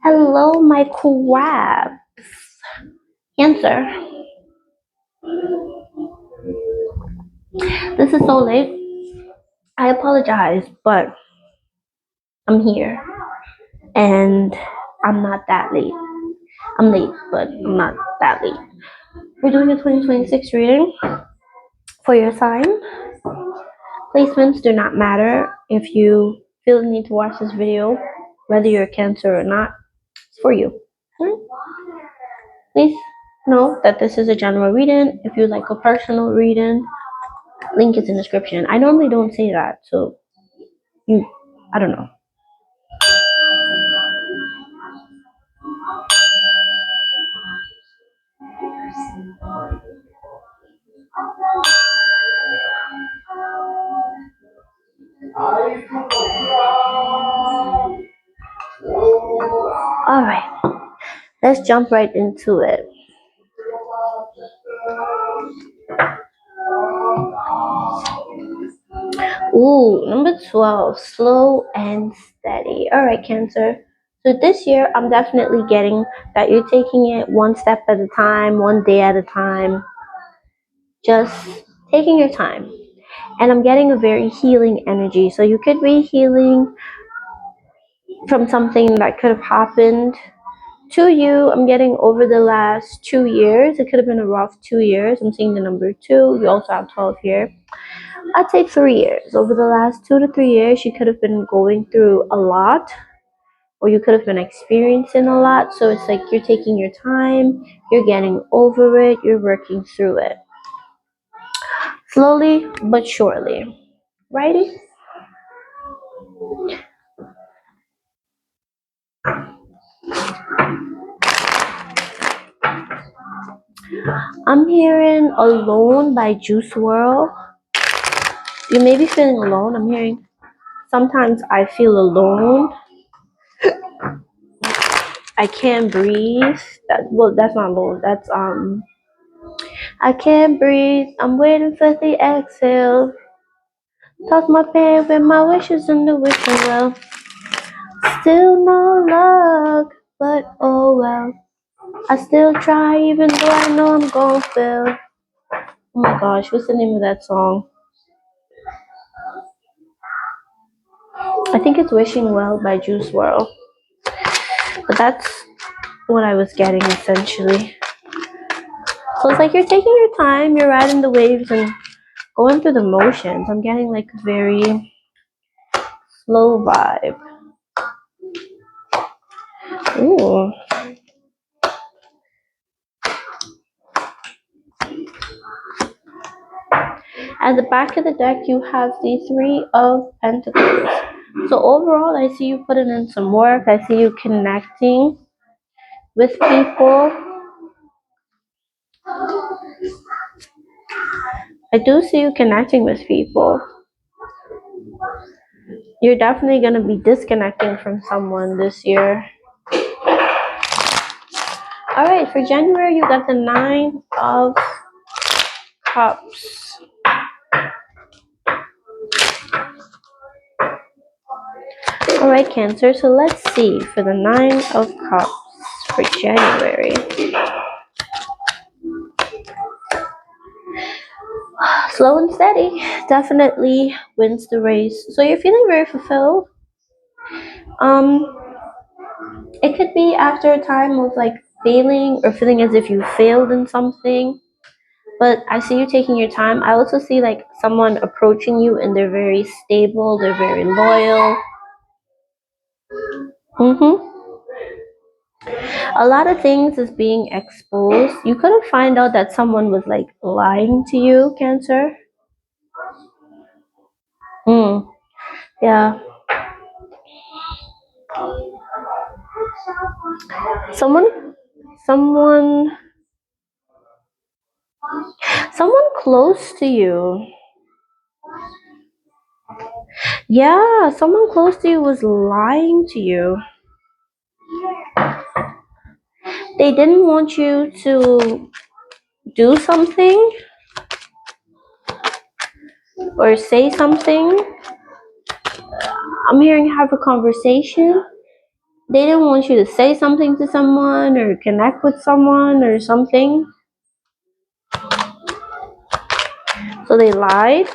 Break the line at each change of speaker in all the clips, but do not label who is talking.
Hello, my crab. Cancer. This is so late. I apologize, but I'm here and I'm not that late. I'm late, but I'm not that late. We're doing a 2026 reading for your sign. Placements do not matter. If you feel the need to watch this video, whether you're Cancer or not, it's for you. Please know that this is a general reading. If you like a personal reading, link is in the description. I normally don't say that, so I don't know. All right, let's jump right into it. Ooh, number 12, slow and steady. All right, Cancer. So this year, I'm definitely getting that you're taking it one step at a time, one day at a time, just taking your time. And I'm getting a very healing energy. So you could be healing from something that could have happened to you. I'm getting over the last 2 years. It could have been a rough 2 years. I'm seeing the number 2. You also have 12 here. I'd say 3 years. Over the last 2 to 3 years, you could have been going through a lot, or you could have been experiencing a lot. So it's like you're taking your time, you're getting over it, you're working through it. Slowly but surely. Righty? I'm hearing Alone by Juice WRLD. You may be feeling alone. I'm hearing sometimes I feel alone. I can't breathe. That's not alone. That's I can't breathe. I'm waiting for the exhale. Toss my pen with my wishes in the wishing well. Still no luck, but oh well. I still try even though I know I'm gon' fail. Oh my gosh, what's the name of that song? I think it's Wishing Well by Juice WRLD. But that's what I was getting essentially. So it's like you're taking your time, you're riding the waves and going through the motions. I'm getting like a very slow vibe. Ooh. At the back of the deck, you have the Three of Pentacles. So overall, I see you putting in some work. I see you connecting with people. I do see you connecting with people. You're definitely going to be disconnecting from someone this year. All right, for January, you got the Nine of Cups. All right, Cancer. So let's see for the Nine of Cups for January. Slow and steady definitely wins the race. So you're feeling very fulfilled. It could be after a time of like failing or feeling as if you failed in something. But I see you taking your time. I also see like someone approaching you and they're very stable, they're very loyal. A lot of things is being exposed. You couldn't find out that someone was like lying to you, Cancer. Yeah. Someone someone someone close to you. Yeah, someone close to you was lying to you. They didn't want you to do something or say something. I'm hearing have a conversation. They didn't want you to say something to someone or connect with someone or something. So they lied.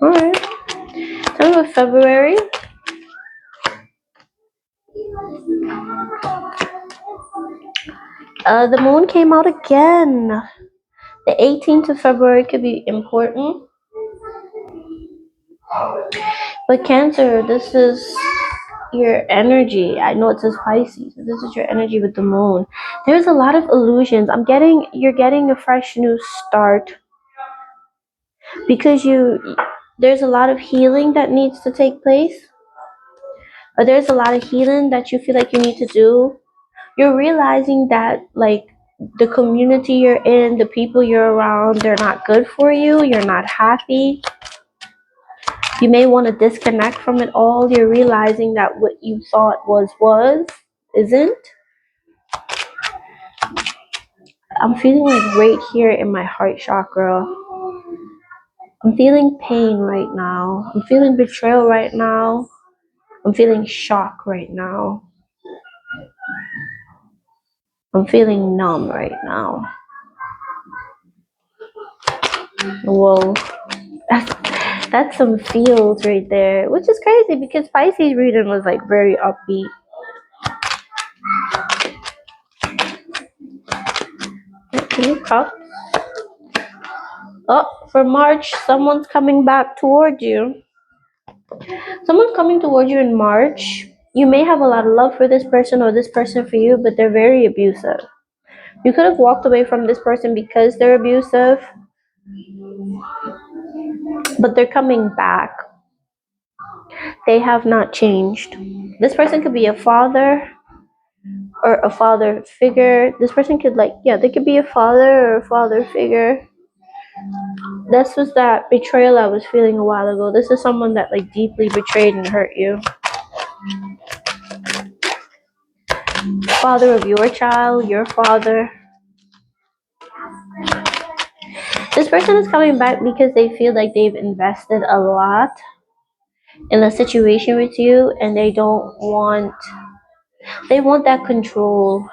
Alright. 10th of February. The moon came out again. The 18th of February could be important. But Cancer, this is your energy. I know it says Pisces, but this is your energy with the moon. There's a lot of illusions. You're getting a fresh new start because there's a lot of healing that needs to take place. Or there's a lot of healing that you feel like you need to do. You're realizing that like the community you're in, the people you're around, they're not good for you. You're not happy. You may want to disconnect from it all. You're realizing that what you thought was isn't. I'm feeling like right here in my heart chakra. I'm feeling pain right now. I'm feeling betrayal right now. I'm feeling shock right now. I'm feeling numb right now. Whoa. That's some feels right there, which is crazy because Pisces reading was like very upbeat. Can you cup? Oh, for March, someone's coming back toward you. Someone's coming toward you in March. You may have a lot of love for this person or this person for you, but they're very abusive. You could have walked away from this person because they're abusive, but they're coming back. They have not changed. This person could be a father or a father figure. This person could they could be a father or a father figure. This was that betrayal I was feeling a while ago. This is someone that like deeply betrayed and hurt you. Father of your child, your father. This person is coming back because they feel like they've invested a lot in a situation with you and they want that control.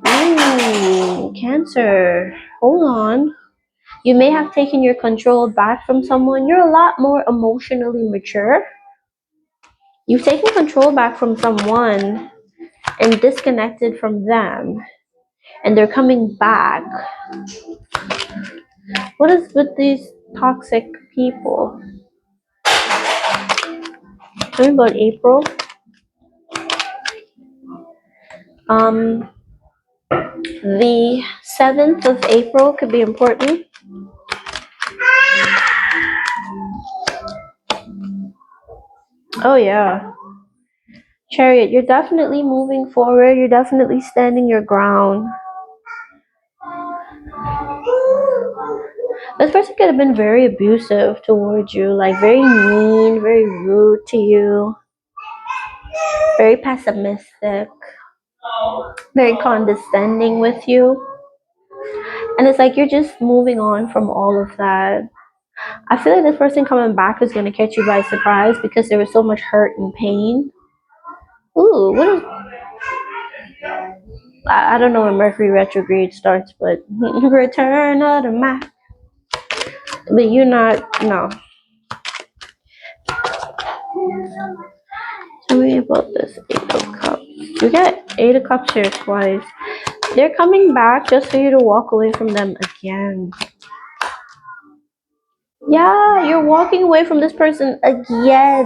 Ooh, Cancer. Hold on. You may have taken your control back from someone. You're a lot more emotionally mature. You've taken control back from someone and disconnected from them. And they're coming back. What is with these toxic people? Tell me about April. The 7th of April could be important. Oh yeah. Chariot, you're definitely moving forward. You're definitely standing your ground. This person could have been very abusive towards you, like very mean, very rude to you, very pessimistic, very condescending with you. And it's like you're just moving on from all of that. I feel like this person coming back is going to catch you by surprise because there was so much hurt and pain. Ooh, what is... I don't know when Mercury retrograde starts, but return of the Mac. But you're not, no. Tell me about this 8 of Cups. You get 8 of Cups here twice. They're coming back just for you to walk away from them again. Yeah, you're walking away from this person again.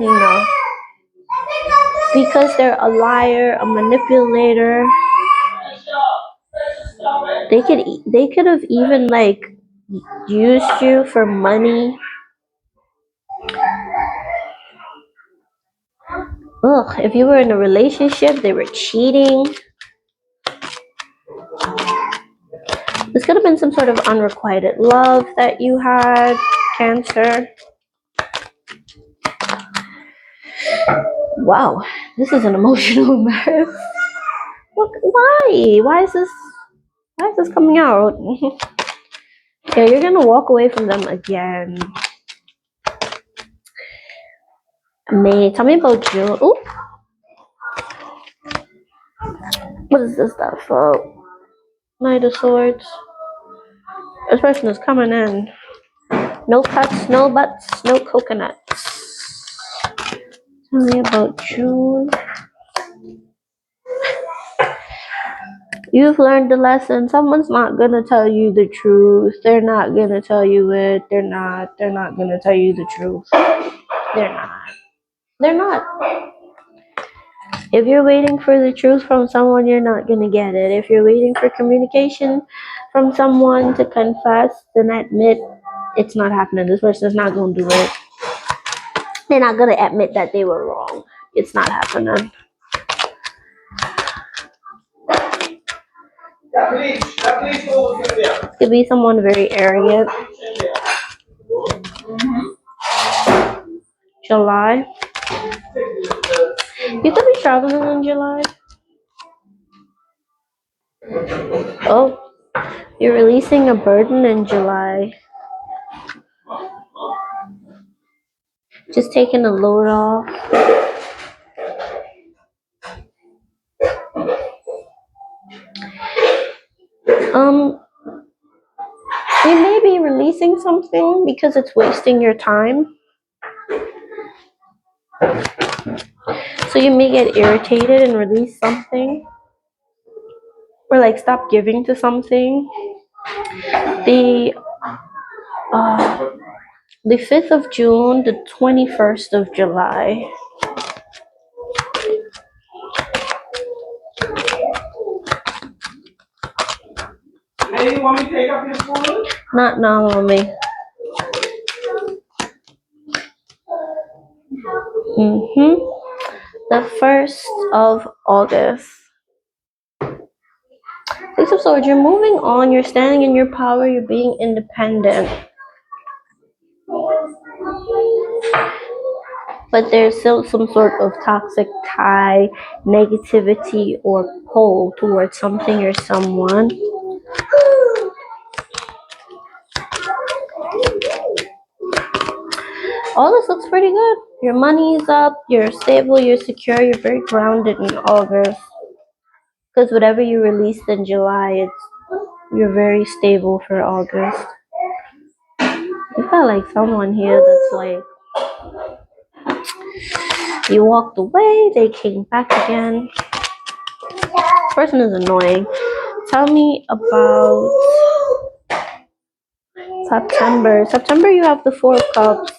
Because they're a liar, a manipulator. They could have even like used you for money. Ugh, if you were in a relationship, they were cheating. This could have been some sort of unrequited love that you had, Cancer. Wow, this is an emotional mess. Look, why? Why is this coming out? Yeah, you're gonna walk away from them again. May. Tell me about June. Ooh, what is this stuff? Oh, Knight of Swords. This person is coming in. No cuts, no butts, no coconuts. Tell me about June. You've learned the lesson. Someone's not gonna tell you the truth. They're not gonna tell you it. They're not gonna tell you the truth. They're not. They're not. If you're waiting for the truth from someone, you're not gonna get it. If you're waiting for communication from someone to confess, then admit it's not happening. This person's not gonna do it. They're not gonna admit that they were wrong. It's not happening. It could be someone very arrogant. July. You could be traveling in July. Oh, you're releasing a burden in July. Just taking a load off. You may be releasing something because it's wasting your time. So you may get irritated and release something. Or like stop giving to something. The 5th of June, the 21st of July.
Hey, you want me to take up your food?
Not now, mommy. The 1st of August. Six of Swords, you're moving on, you're standing in your power, you're being independent. But there's still some sort of toxic tie, negativity, or pull towards something or someone. All this looks pretty good. Your money's up, you're stable, you're secure, you're very grounded in August. Because whatever you released in July, you're very stable for August. You got like someone here that's like, you walked away, they came back again. This person is annoying. Tell me about September. September, you have the 4 of Cups.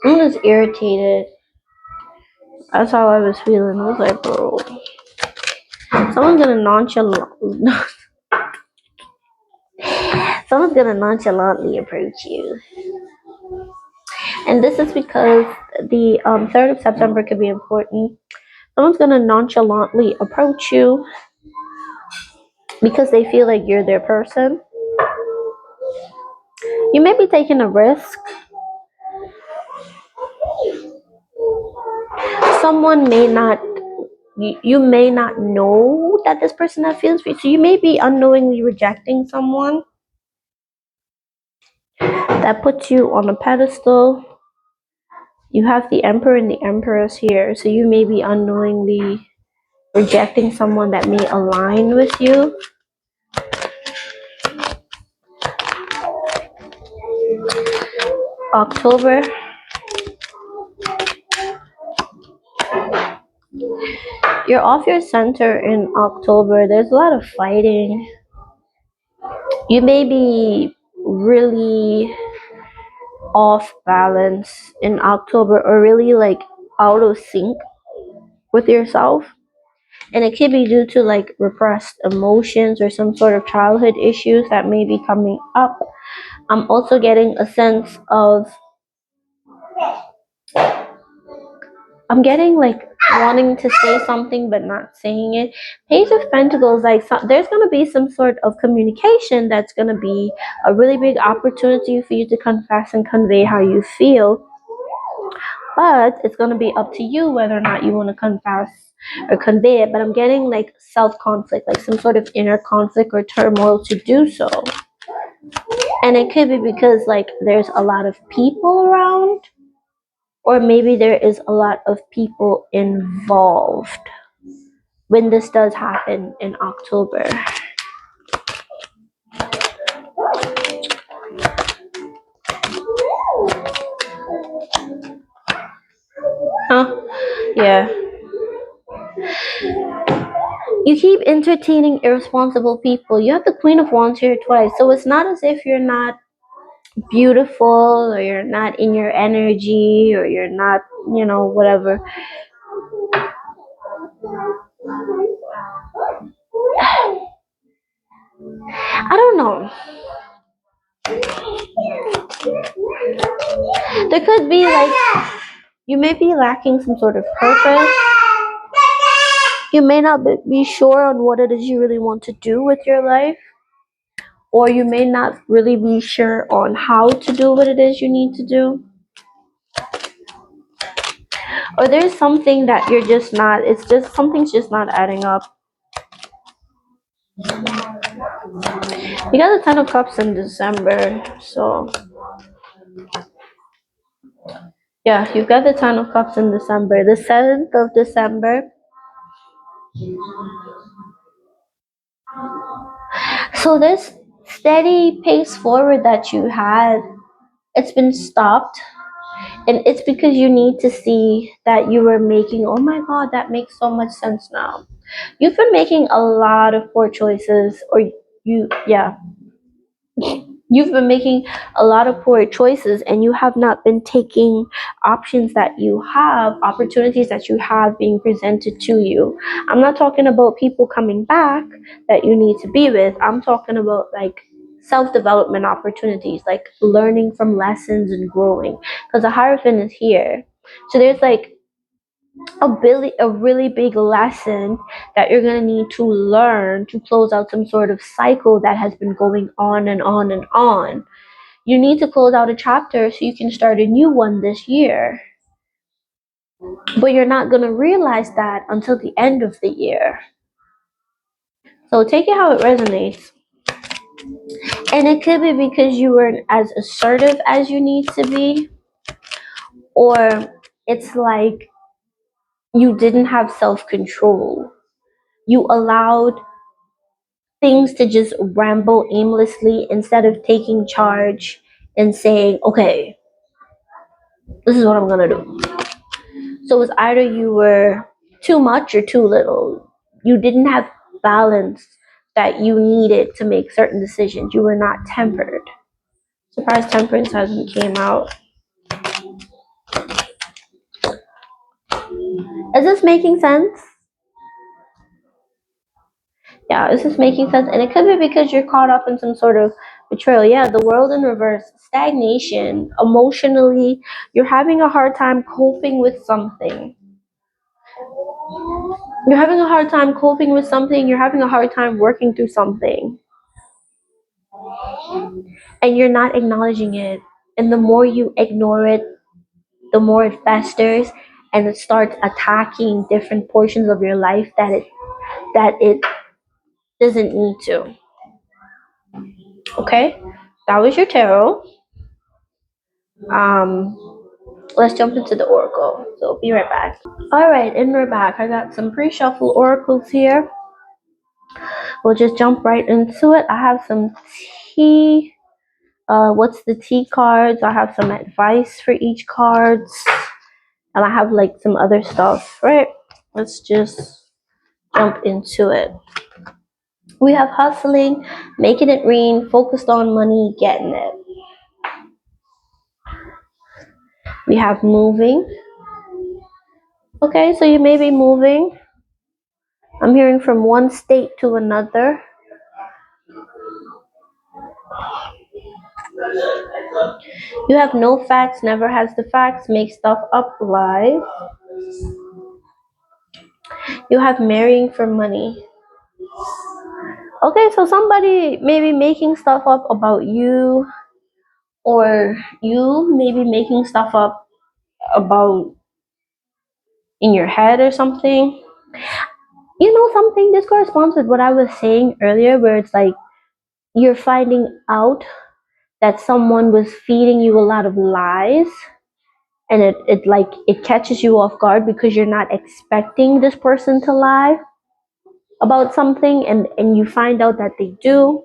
I'm just irritated. That's how I was feeling. I was like, bro, someone's gonna nonchalantly approach you. And this is because the 3rd of September could be important. Someone's gonna nonchalantly approach you because they feel like you're their person. You may be taking a risk. Someone may not, you may not know that this person has feelings for you. So you may be unknowingly rejecting someone that puts you on a pedestal. You have the Emperor and the Empress here. So you may be unknowingly rejecting someone that may align with you. October. You're off your center in October. There's a lot of fighting. You may be really off balance in October or really like out of sync with yourself. And it could be due to like repressed emotions or some sort of childhood issues that may be coming up. I'm also getting a sense of, I'm getting like wanting to say something but not saying it. Page of Pentacles, like there's going to be some sort of communication that's going to be a really big opportunity for you to confess and convey how you feel. But it's going to be up to you whether or not you want to confess or convey it. But I'm getting like self-conflict, like some sort of inner conflict or turmoil to do so. And it could be because like there's a lot of people around. or maybe there is a lot of people involved when this does happen in October. Huh? Yeah. You keep entertaining irresponsible people. You have the Queen of Wands here twice, so it's not as if you're not beautiful or you're not in your energy or you're not, whatever. I don't know. There could be like, you may be lacking some sort of purpose. You may not be sure on what it is you really want to do with your life, or you may not really be sure on how to do what it is you need to do. Or there's something that you're just not, it's just, something's just not adding up. You got the Ten of Cups in December, so yeah, you've got the Ten of Cups in December. The 7th of December. So this steady pace forward that you had, it's been stopped. And it's because you need to see that you were making, oh my God, that makes so much sense now. You've been making a lot of poor choices, or yeah. You've been making a lot of poor choices, and you have not been taking options that you have, opportunities that you have being presented to you. I'm not talking about people coming back that you need to be with. I'm talking about like self-development opportunities, like learning from lessons and growing, because the Hierophant is here. So there's like a really big lesson that you're going to need to learn to close out some sort of cycle that has been going on and on and on. You need to close out a chapter so you can start a new one this year. But you're not going to realize that until the end of the year. So take it how it resonates. And it could be because you weren't as assertive as you need to be, or it's like you didn't have self-control. You allowed things to just ramble aimlessly instead of taking charge and saying, okay, this is what I'm gonna do. So it's either you were too much or too little. You didn't have balance that you needed to make certain decisions. You were not tempered. Surprise, Temperance hasn't came out. Is this making sense? Yeah, is this making sense? And it could be because you're caught up in some sort of betrayal. Yeah, the World in reverse, stagnation, emotionally, you're having a hard time coping with something. You're having a hard time coping with something, you're having a hard time working through something. And you're not acknowledging it. And the more you ignore it, the more it festers and it starts attacking different portions of your life that it doesn't need to. Okay? That was your tarot. Let's jump into the oracle. So be right back. Alright, and we're back. I got some pre-shuffle oracles here. We'll just jump right into it. I have some tea. What's the tea cards? I have some advice for each cards. And I have like some other stuff, right? Let's just jump into it. We have hustling, making it rain, focused on money, getting it. We have moving. Okay, so you may be moving. I'm hearing from one state to another. You have no facts, never has the facts, make stuff up live. You have marrying for money. Okay, so somebody may be making stuff up about you, or you may be making stuff up about in your head or something. You know something? This corresponds with what I was saying earlier, where it's like you're finding out that someone was feeding you a lot of lies, and it catches you off guard because you're not expecting this person to lie about something, and you find out that they do.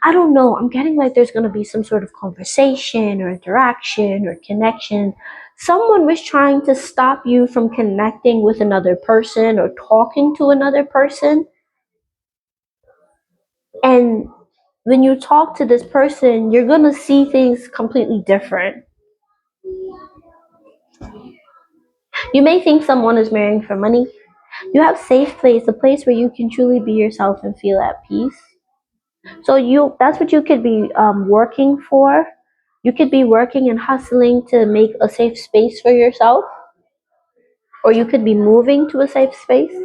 I don't know. I'm getting like there's going to be some sort of conversation or interaction or connection. Someone was trying to stop you from connecting with another person or talking to another person. And when you talk to this person, you're going to see things completely different. You may think someone is marrying for money. You have safe place, a place where you can truly be yourself and feel at peace. So that's what you could be working for. You could be working and hustling to make a safe space for yourself, or you could be moving to a safe space.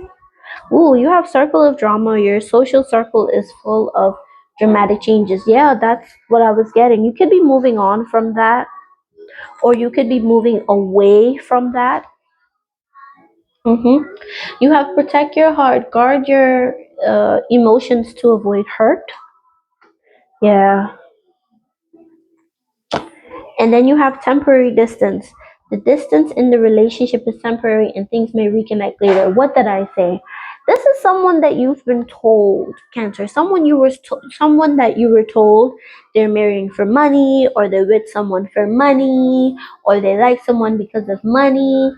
Ooh, you have circle of drama. Your social circle is full of dramatic changes. Yeah, that's what I was getting. You could be moving on from that, or you could be moving away from that. You have protect your heart, guard your emotions to avoid hurt. Yeah. And then you have temporary distance. The distance in the relationship is temporary and things may reconnect later. What did I say? This is someone that you've been told, Cancer. Someone that you were told they're marrying for money, or they're with someone for money, or they like someone because of money,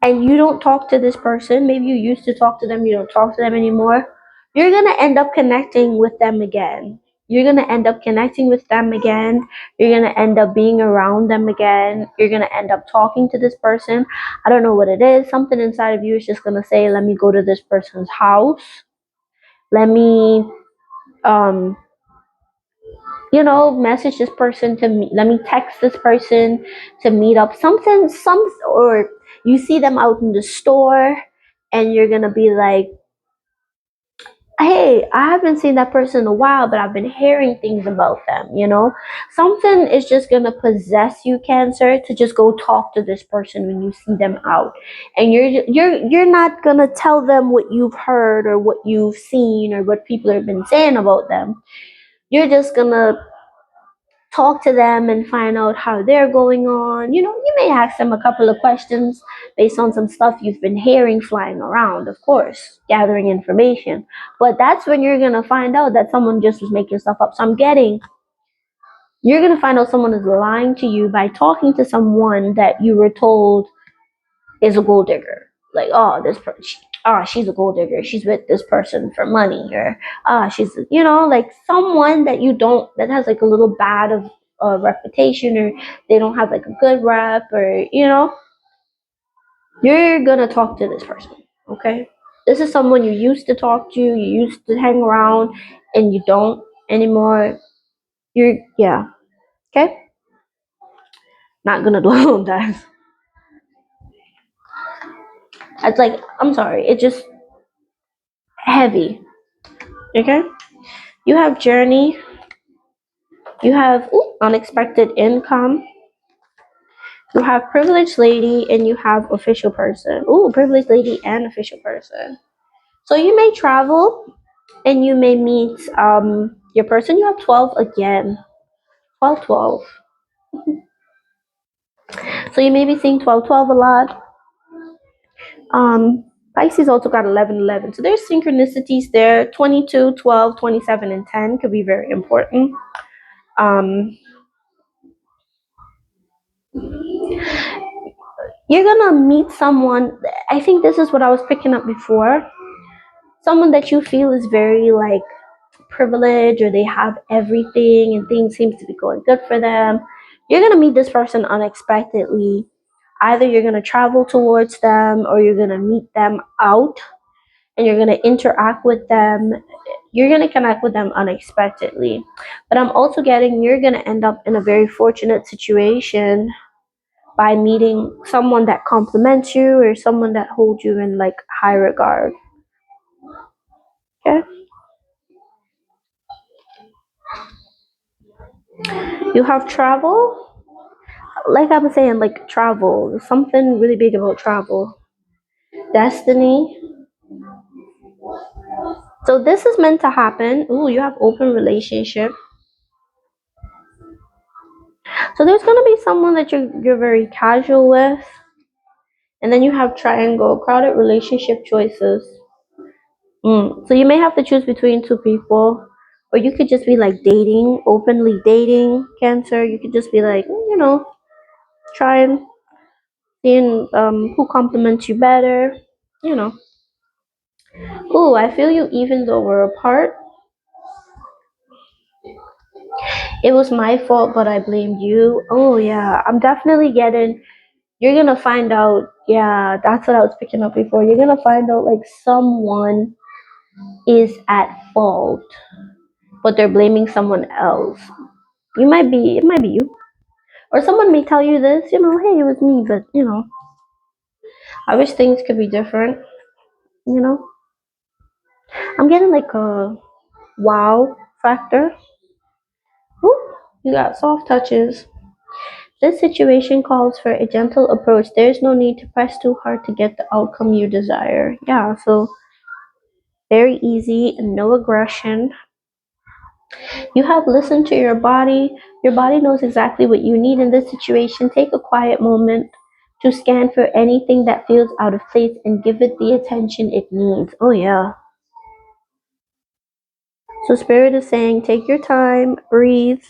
and you don't talk to this person. Maybe you used to talk to them, you don't talk to them anymore. You're going to end up connecting with them again. You're going to end up connecting with them again. You're going to end up being around them again. You're going to end up talking to this person. I don't know what it is. Something inside of you is just going to say, let me go to this person's house. Let me, um, message this person to me. Let me text this person to meet up. Or you see them out in the store and you're going to be like, hey, I haven't seen that person in a while, but I've been hearing things about them. Something is just gonna possess you, Cancer, to just go talk to this person when you see them out. And you're not gonna tell them what you've heard or what you've seen or what people have been saying about them. You're just gonna talk to them and find out how they're going on. You may ask them a couple of questions based on some stuff you've been hearing flying around, of course, gathering information. But that's when you're going to find out that someone just was making stuff up. So you're going to find out someone is lying to you by talking to someone that you were told is a gold digger. Like, oh, she's a gold digger. She's with this person for money, or she's, like someone that you don't, that has like a little bad of a reputation, or they don't have like a good rep, or you're gonna talk to this person. Okay, this is someone you used to talk to, you used to hang around, and you don't anymore. Yeah. Okay, not gonna dwell on that. It's like, I'm sorry, it's just heavy. Okay. You have journey, you have unexpected income, you have privileged lady, and you have official person. Ooh, privileged lady and official person. So you may travel and you may meet your person. You have 12 again. 12, 12. So you may be seeing 12, 12 a lot. Pisces also got 11, 11. So there's synchronicities there. 22, 12, 27, and 10 could be very important. Um, you're gonna meet someone. I think this is what I was picking up before. Someone that you feel is very like privileged, or they have everything and things seems to be going good for them. You're gonna meet this person unexpectedly. Either you're gonna travel towards them, or you're gonna meet them out and you're gonna interact with them. You're gonna connect with them unexpectedly. But I'm also getting you're gonna end up in a very fortunate situation by meeting someone that compliments you, or someone that holds you in like high regard. Okay. You have travel. Like I was saying, like travel. Something really big about travel. Destiny. So this is meant to happen. Ooh, you have open relationship. So there's gonna be someone that you're very casual with, and then you have triangle, crowded relationship choices. So you may have to choose between two people, or you could just be like dating, openly dating, Cancer. You could just be like, trying, seeing who compliments you better, you know. Ooh, I feel you even though we're apart. It was my fault, but I blamed you. Oh, yeah, I'm definitely getting. You're gonna find out. Yeah, that's what I was picking up before. You're gonna find out like someone is at fault, but they're blaming someone else. It might be you. Or someone may tell you this, hey, it was me, but I wish things could be different, you know. I'm getting like a wow factor. Ooh, you got soft touches. This situation calls for a gentle approach. There's no need to press too hard to get the outcome you desire. Yeah, so very easy, no aggression. You have listened to your body. Your body knows exactly what you need in this situation. Take a quiet moment to scan for anything that feels out of place and give it the attention it needs. Oh, yeah. So, Spirit is saying take your time, breathe,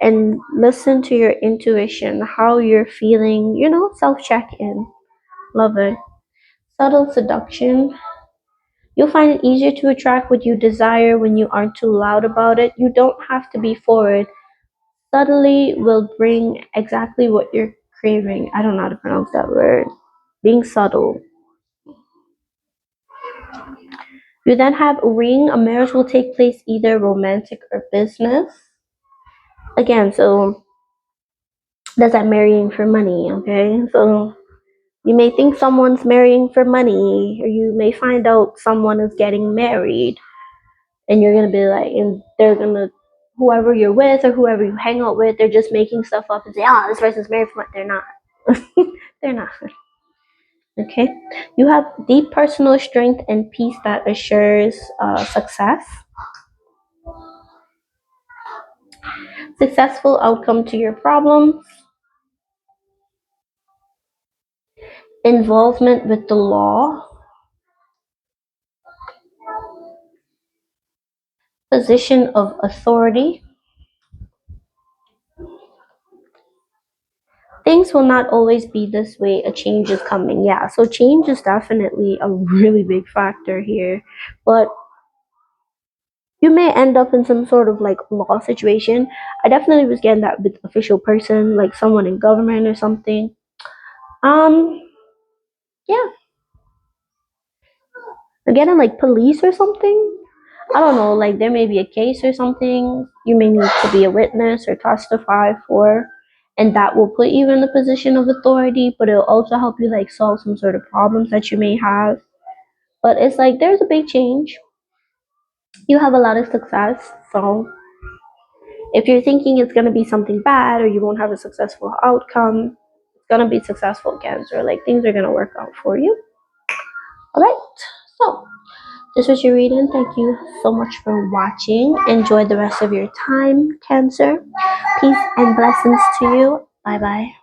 and listen to your intuition, how you're feeling, self check in. Love it. Subtle seduction. You'll find it easier to attract what you desire when you aren't too loud about it. You don't have to be forward. Subtly will bring exactly what you're craving. I don't know how to pronounce that word. Being subtle. You then have a ring. A marriage will take place either romantic or business. Again, so that's that marrying for money, okay? So you may think someone's marrying for money, or you may find out someone is getting married, and you're gonna be like, and they're gonna, whoever you're with or whoever you hang out with, they're just making stuff up and say, this person's married for money. They're not. They're not. Okay. You have deep personal strength and peace that assures success. Successful outcome to your problems. Involvement with the law. Position of authority. Things will not always be this way. A change is coming. Yeah. So change is definitely a really big factor here. But you may end up in some sort of like law situation. I definitely was getting that with official person, like someone in government or something. Um, yeah, getting like police or something. I don't know, like there may be a case or something you may need to be a witness or testify for, and that will put you in the position of authority, but it'll also help you like solve some sort of problems that you may have. But it's like there's a big change. You have a lot of success, so if you're thinking it's gonna be something bad or you won't have a successful outcome, it's gonna be successful, Cancer. Like things are gonna work out for you. All right. So this was your reading. Thank you so much for watching. Enjoy the rest of your time, Cancer. Peace and blessings to you. Bye bye.